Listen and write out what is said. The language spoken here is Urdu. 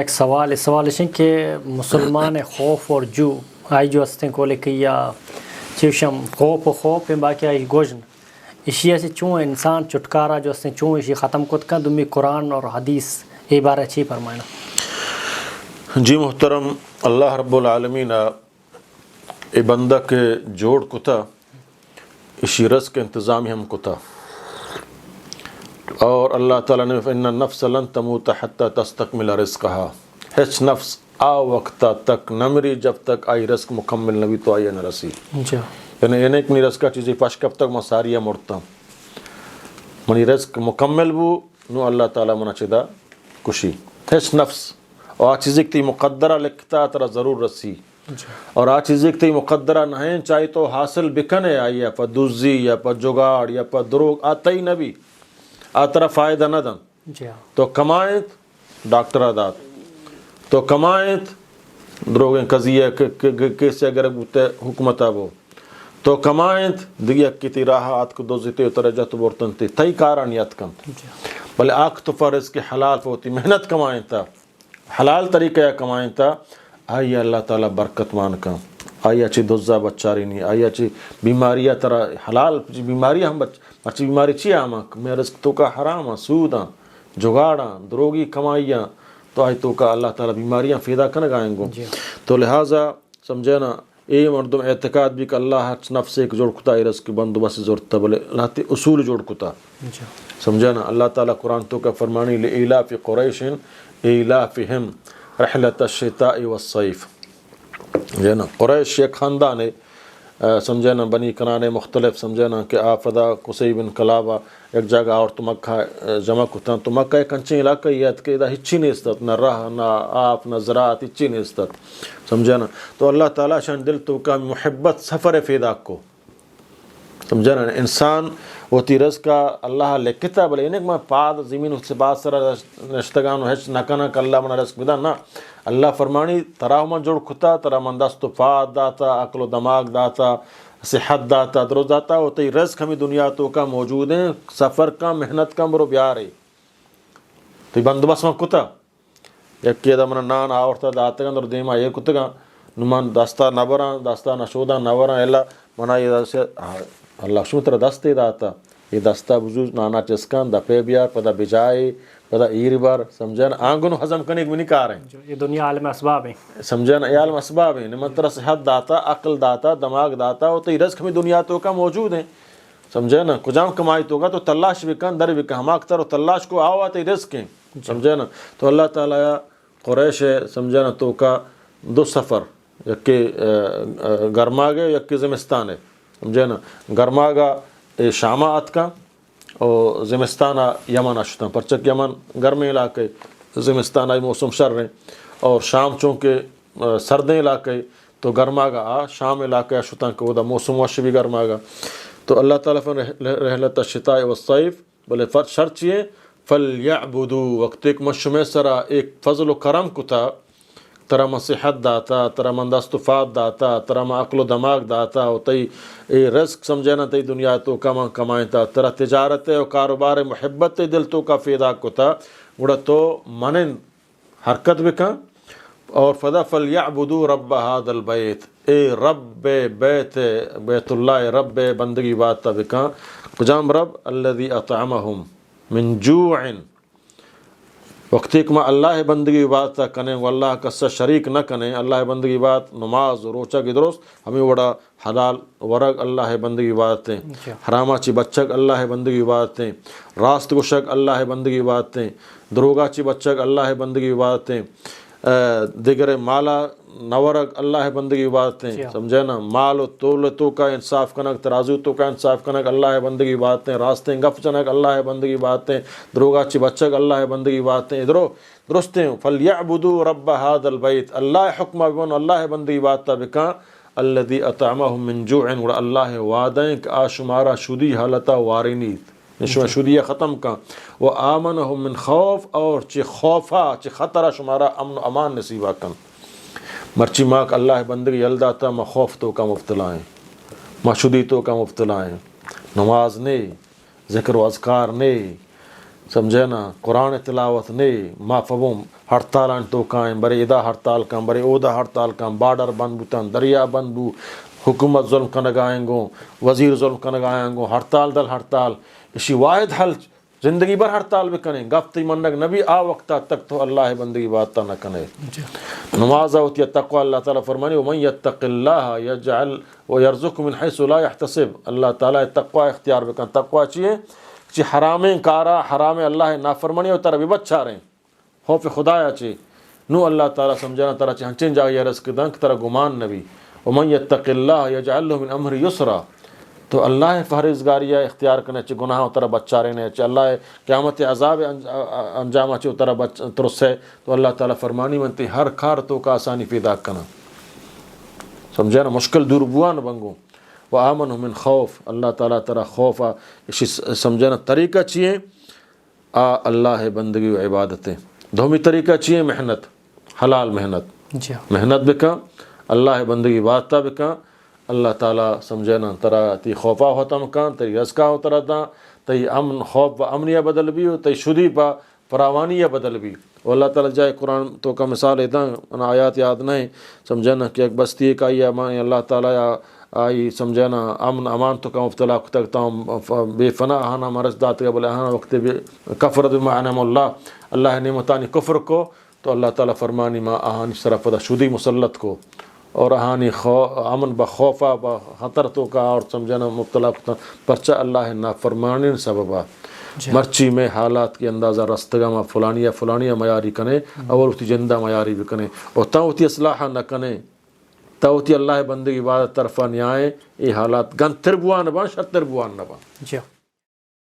ایک سوال اس سوال ہے کہ مسلمان خوف اور جو آئی جو ہستیں کو لے کے یا چیوشم خوف و خوف باقی آئی گوجن اسی ایسے چون انسان چٹکارا جو ہستیں چون اسی ختم کت کا دمی قرآن اور حدیث یہ بارہ چی فرمائنا؟ جی محترم، اللہ رب العالمین اے بندہ کے جوڑ کتا اسی رزق کے انتظامی ہم کتا، اور اللہ تعالیٰ نے ان النفس لن تموت حتی تستکمل رزقہا، ہیچ نفس آ وقتا تک نمری جب تک آئی رزق مکمل نبی تو آئی نہ رسی. یعنی یہ نہیں کہ منی رزقہ چیزی پاش کب تک مساریہ مرتا منی رزق مکمل بو نو اللہ تعالیٰ منا چدا کشی. ہیچ نفس اور آ چیزی کتی مقدرہ لکھتا ترہ ضرور رسی، اور آ چیزی کتی مقدرہ نہیں چاہی تو حاصل بکنے آئی یا پا دوزی یا پا جگاڑ یا پا دروگ آتا ہی نبی آترا فائدہ نہ دن تو کمائت ڈاکٹر دات تو کمائت دروگیں قضیہ کیسے اگر حکومت آبو تو کمائت دیگی کتی راہ آت کو دوزیتے اترے جات بورتن تی تئی کاران یاد کم بلے آنکھ تو فرض کے حلال ہوتی محنت کمائیں تا حلال طریقہ یا کمائیں تا آئی اللہ تعالیٰ برکت مان کم آئی اچھی دوزہ بچاری نہیں آئی اچھی بیماریاں ترہ حلال بیماریاں ہم اچھی بیماری چی آمک میں رزق تو کا حرام سوداں جگاڑاں دروگی کمائیاں تو آئی تو کا اللہ تعالیٰ بیماریاں فیدا کنگ آئیں گو. تو لہٰذا سمجھے نا اے مردم اعتقاد بھی کہ اللہ نفس ایک جوڑ کتا رزق بندوبست ضرورت بلے اللہ تی اصول جوڑ کتا سمجھے نا. اللہ تعالیٰ قرآن تو کا فرمانی لإیلاف قریش ایلافہم رحلت الشتاء والصیف. جو نا قریش ایک خاندان ہے سمجھے نا بنی کنانے مختلف سمجھے نا کہ آفدہ قصی بن کلابہ ایک جگہ اور تو مکہ جمع کتا تو مکہ ایک انچیں علاقہ یاد کہ ادھا ہچی نہیں استت نہ راہ نہ آپ نہ زراعت ہچی نہیں استت سمجھے نا. تو اللہ تعالیٰ شان دل تو کا محبت سفر فیداک کو سمجھے نا انسان وہ تی رزقہ اللہ لکھتا بلے انہیں میں پاد زمین سے بات سر نشتگانو ہیچ نکنک اللہ منا رزق بدا نا اللہ فرمانی تراہ من جوڑ کھتا تراہ من دست و فاد داتا عقل و دماغ داتا صحت داتا دروز داتا وہ تی رزق ہمیں دنیا تو کا موجود ہیں سفر کا محنت کا مرو بیار ہے تو بندوبست من کتا یک کی دا من نان آورتا داتا گا اور دیما یہ کتا گا نمان دستا نبران دستا نشودا نبران اللہ منا یہ دا اللہ شو ترہ دستے داتا یہ دستا بزوز نانا چسکان دا پی بیار پدا بجائے پدا ایری بار سمجھا نا آنگنو حضم کرنے کی بھی نہیں کار ہیں یہ دنیا عالم اسباب ہیں سمجھا نا یہ عالم اسباب ہیں نمان ترہ صحت داتا عقل داتا دماغ داتا وہ تی رزق ہمیں دنیا تو کا موجود ہیں سمجھا نا کجام کمائی تو گا تو تلاش بکن در بکن ہم اکتر و تلاش کو آوا تی رزق ہیں سمجھا نا. تو اللہ تعالیٰ قریش ہے سمجھا نا تو کا دو سفر یکی گرما گئے یکی زمستان ہے سمجھے نا. گرما گا شامہ آت کا اور زمستانہ یمن اشتا پرچک یمن گرمی علاقے زمستانہ موسم شر رہے اور شام چونکہ سردیں علاقے تو گرما گا شام علاقہ اشتا کہ وہ دا موسم وش بھی گرما گا. تو اللہ تعالیٰ فن رحلت الشتاء والصیف بلے شرط یہ فلیعبدو وقت ایک مشمع سرا ایک فضل و کرم کتا ترہ من صحت داتا ترہ من دست و فات داتا ترہ من عقل و دماغ داتا و تی رزق سمجھے نا تی دنیا تو کما کمائیں تا ترہ تجارت و کاروبار محبت دل تو کا فیدا کتا گوڑا تو منن حرکت بکا اور فدا فلیعبدو رب هذا البیت اے رب بیت اللہ رب بندگی باتا بکا کجام رب الذي اطعمهم من جوع وقت ایک ما اللہ بندگی بات کنے و اللہ کا شریک نہ کنے اللہ بندگی بات نماز روچہ کی درست ہمیں وڑا حلال ورگ اللہ بندگی باتیں حرامہ چی بچک اللہ بندگی باتیں راست گشک اللہ بندگی باتیں دروگا چی بچک اللہ بندگی باتیں دیگر مالا نورگ اللہ بندگی باتیں سمجھے نا. مال و تول تو کا انصاف کنک ترازو تو کا انصاف کنک اللہ بندگی باتیں راستیں گف چنک اللہ بندگی باتیں دروگا چی بچک اللہ بندگی باتیں ادھرو درستیں فلیعبدو رب هذا البیت اللہ حکمہ بن اللہ بندگی باتا بکا الذي اطعمهم من جوع اور اللہ وعدیں کہ آشمارا شدی حالتا وارینیت نشوہ شدیہ ختم کا وہ آمنہم من خوف اور چی خوفا چی خطرہ شمارا امن و امان نصیبہ کن مرچی ماک اللہ بندگی یلدا تا ما خوف تو کا مبتلا ہیں ما شدی تو کا مبتلا ہیں نماز نے ذکر و اذکار نے سمجھے نا قرآن تلاوت نے ما فبوم ہڑتال تو کائیں برے ادا ہڑتال کام برے اودا ہڑتال کام بارڈر بند بوتان دریا بند بو حکومت ظلم کنگائیں گو وزیر ظلم کنگائیں گو ہڑتال دل ہڑتال اسی واحد حل زندگی بھر ہڑتال بھی کنے گفتی منگ نبی آ وقتا تک تو اللہ بندگی بات نہ کنے نماز ہوتی ہے تقوی اللہ تعالیٰ فرمانی ومن یتق اللہ یجعل ویرزق من حیث لا یحتسب اللہ تعالیٰ تقوی اختیار بکن تقوی چیئے چی حرام کارا حرام اللہ نافرمانی و ترہ بھی بچا رہے خوف خدایا چی نو اللہ تعالیٰ سمجھانا ترہ چی ہنچین جاگی رزق دنک ترہ گمان نبی ومن یتق اللہ یجعل له من امر یسرا تو اللہ فرزگاریہ اختیار کرنے چی گناہ اترا بچا رہنے چی اللہ قیامت عذاب انجام چی اترا ترسے تو اللہ تعالیٰ فرمانی منتی ہر کار تو کا آسانی پیدا کنا سمجھے نا مشکل دور بوان بنگو وآمنوا من خوف اللہ تعالیٰ ترا خوف اسی سمجھے نا طریقہ چیئے اللہ بندگی و عبادتیں دومی طریقہ چیئے محنت حلال محنت محنت بکا اللہ بندگی واسطہ بکا اللہ تعالیٰ سمجھے نا ترا تی خوفا ہوتا مکان تی رزقہ ہوتا دا تی امن خوف و امنیہ بدل بھی ہو تی شدی پا فراوانیہ بدل بھی و اللہ تعالیٰ جائے قرآن تو کا مثال ہے ان آیات یاد نہیں سمجھے نا کہ ایک بستی ایک آئی امان اللہ تعالیٰ آئی سمجھے نا امن امان تو کا مفتلا تکتا ہوں بے فنا آہانا مرض دات کا بولے آہانا وقت کفر بما انعم اللہ نعمتانی کفر کو تو اللہ تعالیٰ فرمانی ما آہانی صرف دا شدی مسلط کو اور آہانی امن بخوفہ بخطر تو کا اور سمجھنا مبتلا پرچہ اللہ نافرمانی سببا مرچی میں حالات کی اندازہ رستگا ما فلانیہ معیاری کنے اور اتی جندہ معیاری بھی کنے اور تاوتی اصلاحہ نہ کنے تاوتی اللہ بندگی عبادت طرفہ نیائیں یہ حالات گن تربوان بان شتر بوان نبان